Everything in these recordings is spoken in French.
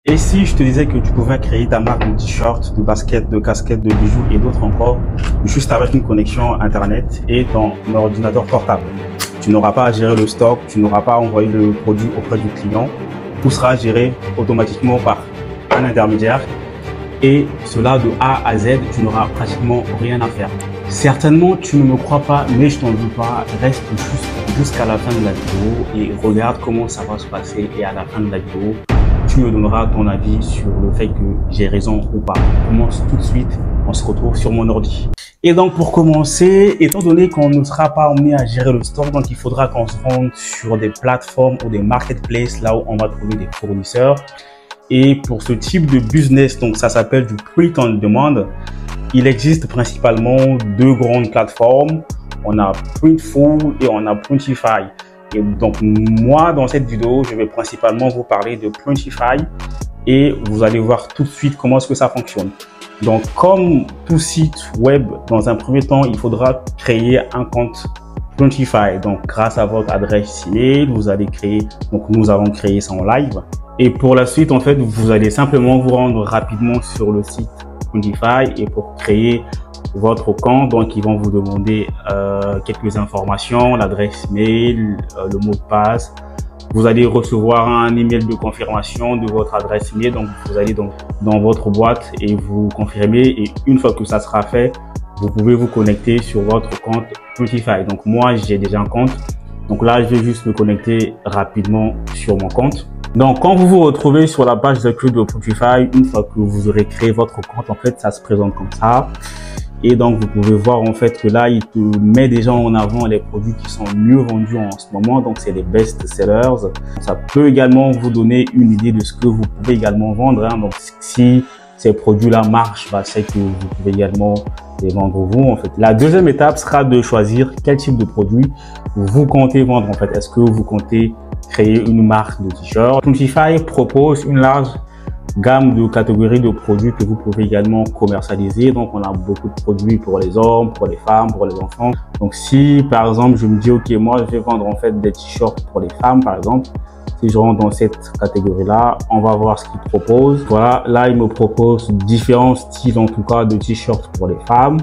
Et si je te disais que tu pouvais créer ta marque de t-shirt, de basket, de casquette, de bijoux et d'autres encore, juste avec une connexion Internet et ton ordinateur portable. Tu n'auras pas à gérer le stock, tu n'auras pas à envoyer le produit auprès du client. Tout sera géré automatiquement par un intermédiaire. Et cela de A à Z, tu n'auras pratiquement rien à faire. Certainement, tu ne me crois pas, mais je t'en veux pas. Reste jusqu'à la fin de la vidéo et regarde comment ça va se passer. Et à la fin de la vidéo, tu me donneras ton avis sur le fait que j'ai raison ou pas. On commence tout de suite, on se retrouve sur mon ordi. Et donc pour commencer, étant donné qu'on ne sera pas emmené à gérer le stock, donc il faudra qu'on se rende sur des plateformes ou des marketplaces, là où on va trouver des fournisseurs. Et pour ce type de business, donc ça s'appelle du print on demand, il existe principalement deux grandes plateformes. On a Printful et on a Printify. Et donc moi, dans cette vidéo, je vais principalement vous parler de Printify et vous allez voir tout de suite comment est-ce que ça fonctionne. Donc comme tout site web, dans un premier temps, il faudra créer un compte Printify. Donc grâce à votre adresse email, vous allez créer, donc nous avons créé ça en live. Et pour la suite, en fait, vous allez simplement vous rendre rapidement sur le site Printify et pour créer votre compte, donc ils vont vous demander quelques informations, l'adresse mail, le mot de passe. Vous allez recevoir un email de confirmation de votre adresse mail, donc vous allez dans votre boîte et vous confirmez. Et une fois que ça sera fait, vous pouvez vous connecter sur votre compte Printify. Donc moi, j'ai déjà un compte. Donc là, je vais juste me connecter rapidement sur mon compte. Donc, quand vous vous retrouvez sur la page d'accueil de Printify, une fois que vous aurez créé votre compte, en fait, ça se présente comme ça. Et donc, vous pouvez voir en fait que là, il te met déjà en avant les produits qui sont mieux vendus en ce moment. Donc, c'est les best sellers. Ça peut également vous donner une idée de ce que vous pouvez également vendre. Hein. Donc, si ces produits-là marchent, bah, c'est que vous pouvez également les vendre vous. En fait, la deuxième étape sera de choisir quel type de produit vous comptez vendre. En fait, est-ce que vous comptez créer une marque de t-shirt? Printify propose une large gamme de catégories de produits que vous pouvez également commercialiser. Donc, on a beaucoup de produits pour les hommes, pour les femmes, pour les enfants. Donc, si par exemple, je me dis, OK, moi, je vais vendre en fait des t-shirts pour les femmes, par exemple. Si je rentre dans cette catégorie-là, on va voir ce qu'il propose. Voilà, là, il me propose différents styles, en tout cas, de t-shirts pour les femmes.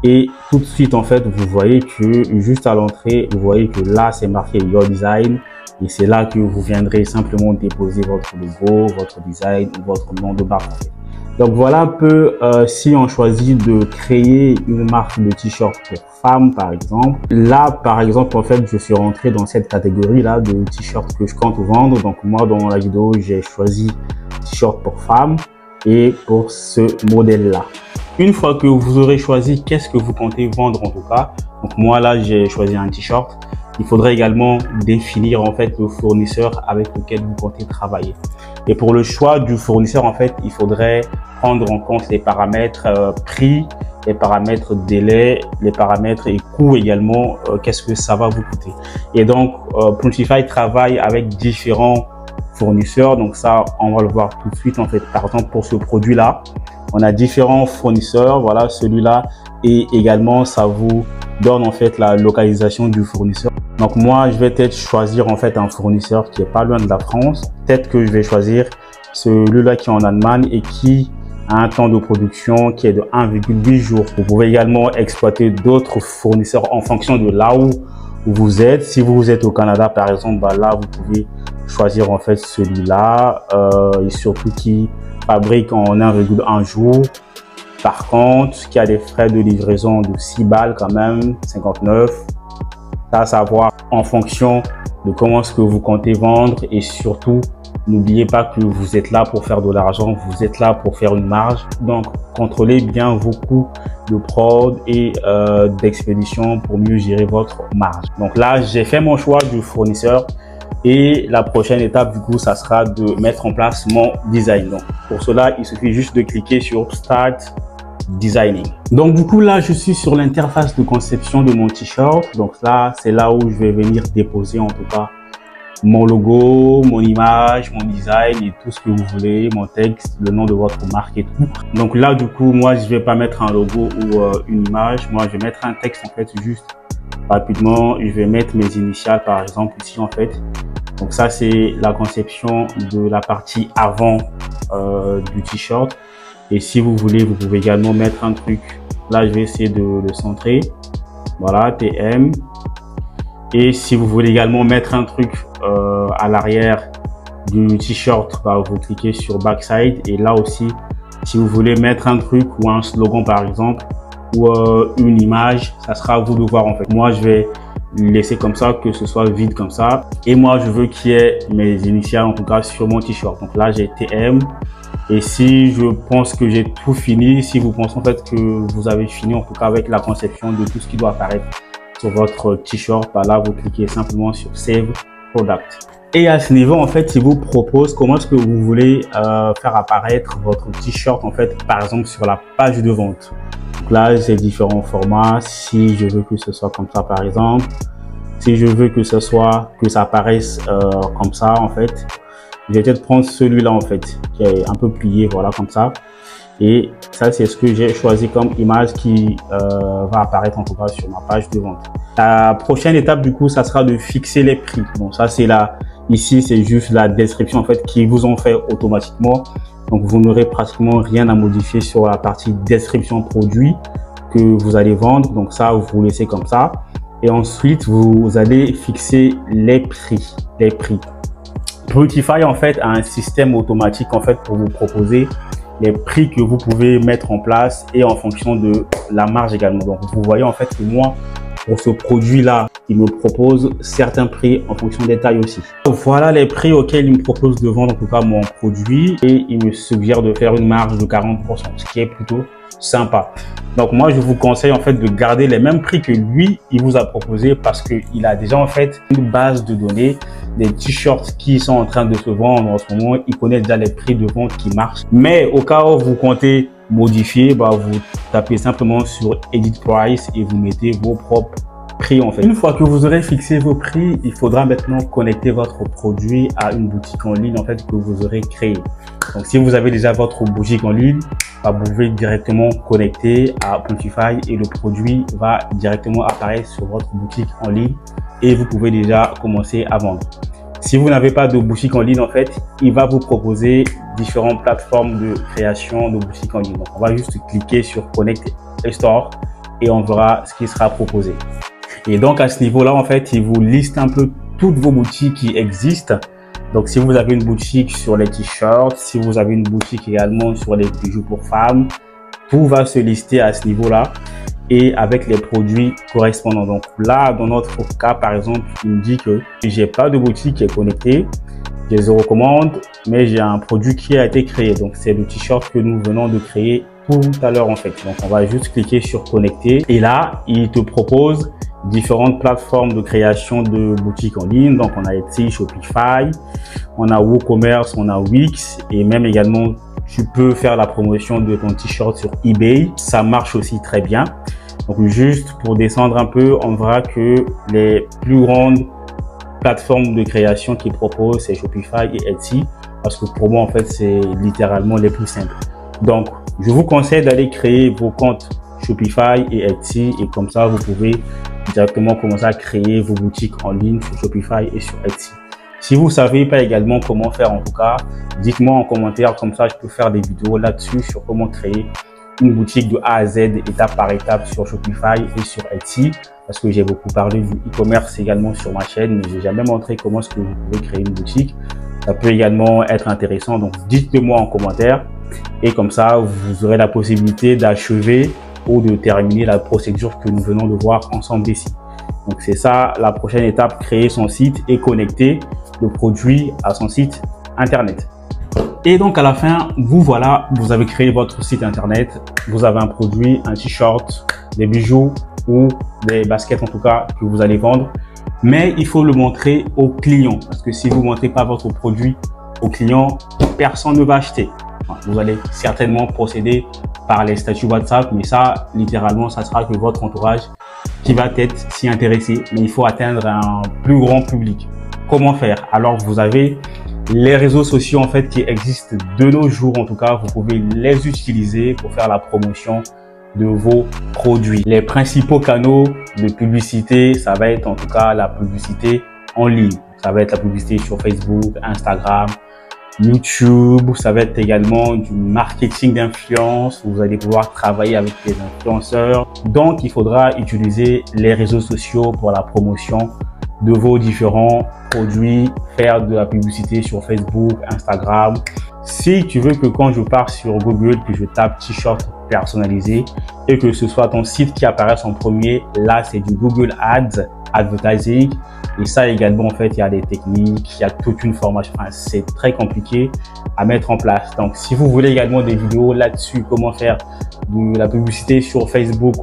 Et tout de suite, en fait, vous voyez que juste à l'entrée, vous voyez que là, c'est marqué Your Design. Et c'est là que vous viendrez simplement déposer votre logo, votre design ou votre nom de marque. Donc voilà un peu si on choisit de créer une marque de t-shirt pour femmes par exemple. Là par exemple en fait je suis rentré dans cette catégorie là de t-shirt que je compte vendre. Donc moi dans la vidéo j'ai choisi t-shirt pour femmes et pour ce modèle là. Une fois que vous aurez choisi qu'est-ce que vous comptez vendre en tout cas. Donc moi là j'ai choisi un t-shirt. Il faudrait également définir en fait le fournisseur avec lequel vous comptez travailler. Et pour le choix du fournisseur, en fait, il faudrait prendre en compte les paramètres prix, les paramètres délai, les paramètres et coût également. Qu'est-ce que ça va vous coûter? Et donc, Printify travaille avec différents fournisseurs. Donc ça, on va le voir tout de suite. En fait, par exemple, pour ce produit-là, on a différents fournisseurs. Voilà, celui-là. Et également, ça vous donne en fait la localisation du fournisseur. Donc moi, je vais peut-être choisir en fait un fournisseur qui est pas loin de la France. Peut-être que je vais choisir celui-là qui est en Allemagne et qui a un temps de production qui est de 1,8 jours. Vous pouvez également exploiter d'autres fournisseurs en fonction de là où vous êtes. Si vous êtes au Canada par exemple, bah là vous pouvez choisir en fait celui-là et surtout qui fabrique en 1,1 jour. Par contre, qui a des frais de livraison de 6 balles quand même, 59. Ça, à savoir en fonction de comment est-ce que vous comptez vendre et surtout, n'oubliez pas que vous êtes là pour faire de l'argent, vous êtes là pour faire une marge. Donc, contrôlez bien vos coûts de prod et d'expédition pour mieux gérer votre marge. Donc là, j'ai fait mon choix du fournisseur et la prochaine étape, du coup, ça sera de mettre en place mon design. Donc, pour cela, il suffit juste de cliquer sur Start Designing. Donc du coup là je suis sur l'interface de conception de mon t-shirt. Donc là c'est là où je vais venir déposer en tout cas mon logo, mon image, mon design et tout ce que vous voulez, mon texte, le nom de votre marque et tout. Donc là du coup moi je vais pas mettre un logo ou une image, moi je vais mettre un texte en fait juste rapidement. Je vais mettre mes initiales par exemple ici en fait. Donc ça c'est la conception de la partie avant du t-shirt. Et si vous voulez, vous pouvez également mettre un truc. Là, je vais essayer de le centrer. Voilà, TM. Et si vous voulez également mettre un truc à l'arrière du t-shirt, bah, vous cliquez sur Backside. Et là aussi, si vous voulez mettre un truc ou un slogan par exemple, ou une image, ça sera à vous de voir en fait. Moi, je vais laisser comme ça, que ce soit vide comme ça. Et moi, je veux qu'il y ait mes initiales en tout cas sur mon t-shirt. Donc là, j'ai TM. Et si je pense que j'ai tout fini, si vous pensez en fait que vous avez fini en tout cas avec la conception de tout ce qui doit apparaître sur votre t-shirt, bah là, vous cliquez simplement sur Save Product. Et à ce niveau, en fait, il vous propose comment est-ce que vous voulez faire apparaître votre t-shirt, en fait, par exemple, sur la page de vente. Donc là, j'ai différents formats. Si je veux que ce soit comme ça, par exemple, si je veux que ce soit, que ça apparaisse comme ça, en fait, je vais peut-être prendre celui-là, en fait, qui est un peu plié, voilà, comme ça. Et ça, c'est ce que j'ai choisi comme image qui va apparaître en tout cas sur ma page de vente. La prochaine étape, du coup, ça sera de fixer les prix. Bon, ça, c'est là. Ici, c'est juste la description en fait qui vous ont fait automatiquement. Donc, vous n'aurez pratiquement rien à modifier sur la partie description produit que vous allez vendre. Donc, ça, vous laissez comme ça. Et ensuite, vous allez fixer les prix. Printify en fait a un système automatique en fait pour vous proposer les prix que vous pouvez mettre en place et en fonction de la marge également. Donc, vous voyez en fait que moi, pour ce produit-là, il me propose certains prix en fonction des tailles aussi. Voilà les prix auxquels il me propose de vendre en tout cas mon produit et il me suggère de faire une marge de 40%, ce qui est plutôt sympa. Donc moi, je vous conseille en fait de garder les mêmes prix que lui, il vous a proposé parce qu'il a déjà en fait une base de données des t-shirts qui sont en train de se vendre en ce moment. Il connaît déjà les prix de vente qui marchent. Mais au cas où vous comptez modifier, bah, vous tapez simplement sur Edit Price et vous mettez vos propres prix en fait. Une fois que vous aurez fixé vos prix, il faudra maintenant connecter votre produit à une boutique en ligne en fait que vous aurez créée. Donc si vous avez déjà votre boutique en ligne, bah, vous pouvez directement connecter à Printify et le produit va directement apparaître sur votre boutique en ligne et vous pouvez déjà commencer à vendre. Si vous n'avez pas de boutique en ligne, en fait, il va vous proposer différentes plateformes de création de boutique en ligne. Donc, on va juste cliquer sur Connect Store et on verra ce qui sera proposé. Et donc, à ce niveau-là, en fait, il vous liste un peu toutes vos boutiques qui existent. Donc, si vous avez une boutique sur les t-shirts, si vous avez une boutique également sur les bijoux pour femmes, tout va se lister à ce niveau-là et avec les produits correspondants. Donc là, dans notre cas, par exemple, il me dit que j'ai pas de boutique qui est connectée, j'ai 0 commande, mais j'ai un produit qui a été créé. Donc c'est le t-shirt que nous venons de créer tout à l'heure en fait. Donc on va juste cliquer sur connecter et là, il te propose différentes plateformes de création de boutiques en ligne. Donc on a Etsy, Shopify, on a WooCommerce, on a Wix et même également tu peux faire la promotion de ton t-shirt sur eBay. Ça marche aussi très bien. Donc juste pour descendre un peu, on verra que les plus grandes plateformes de création qu'ils proposent, c'est Shopify et Etsy. Parce que pour moi, en fait, c'est littéralement les plus simples. Donc, je vous conseille d'aller créer vos comptes Shopify et Etsy. Et comme ça, vous pouvez directement commencer à créer vos boutiques en ligne sur Shopify et sur Etsy. Si vous savez pas également comment faire, en tout cas, dites-moi en commentaire. Comme ça, je peux faire des vidéos là-dessus sur comment créer une boutique de A à Z, étape par étape sur Shopify et sur Etsy. Parce que j'ai beaucoup parlé du e-commerce également sur ma chaîne, mais j'ai jamais montré comment est-ce que vous pouvez créer une boutique. Ça peut également être intéressant. Donc, dites-le-moi en commentaire. Et comme ça, vous aurez la possibilité d'achever ou de terminer la procédure que nous venons de voir ensemble ici. Donc, c'est ça la prochaine étape, créer son site et connecter le produit à son site internet. Et donc, à la fin, vous avez créé votre site internet. Vous avez un produit, un t-shirt, des bijoux ou des baskets en tout cas que vous allez vendre. Mais il faut le montrer au client parce que si vous ne montrez pas votre produit au client, personne ne va acheter. Vous allez certainement procéder par les statuts WhatsApp, mais ça, littéralement, ça sera que votre entourage qui va peut-être s'y intéresser. Mais il faut atteindre un plus grand public. Comment faire? Alors, vous avez les réseaux sociaux en fait qui existent de nos jours. En tout cas, vous pouvez les utiliser pour faire la promotion de vos produits. Les principaux canaux de publicité, ça va être en tout cas la publicité en ligne. Ça va être la publicité sur Facebook, Instagram, YouTube, ça va être également du marketing d'influence. Vous allez pouvoir travailler avec des influenceurs. Donc, il faudra utiliser les réseaux sociaux pour la promotion de vos différents produits, faire de la publicité sur Facebook, Instagram. Si tu veux que quand je pars sur Google, que je tape t-shirt personnalisé et que ce soit ton site qui apparaisse en premier, là, c'est du Google Ads, Advertising. Et ça également, en fait, il y a des techniques, il y a toute une formation. Enfin, c'est très compliqué à mettre en place. Donc, si vous voulez également des vidéos là-dessus, comment faire de la publicité sur Facebook,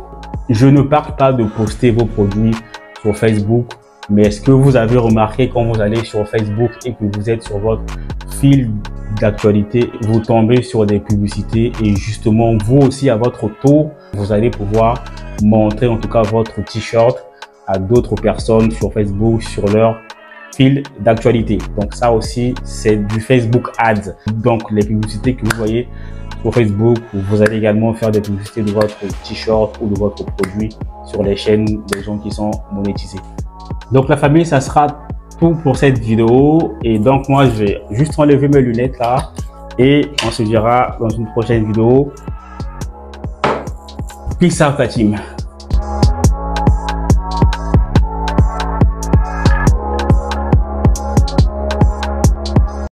je ne parle pas de poster vos produits sur Facebook. Mais est-ce que vous avez remarqué quand vous allez sur Facebook et que vous êtes sur votre fil d'actualité, vous tombez sur des publicités et justement, vous aussi à votre tour, vous allez pouvoir montrer en tout cas votre t-shirt à d'autres personnes sur Facebook, sur leur fil d'actualité. Donc ça aussi, c'est du Facebook Ads. Donc les publicités que vous voyez sur Facebook, vous allez également faire des publicités de votre t-shirt ou de votre produit sur les chaînes des gens qui sont monétisés. Donc la famille, ça sera tout pour cette vidéo. Et donc moi, je vais juste enlever mes lunettes là. Et on se verra dans une prochaine vidéo. Peace out la team.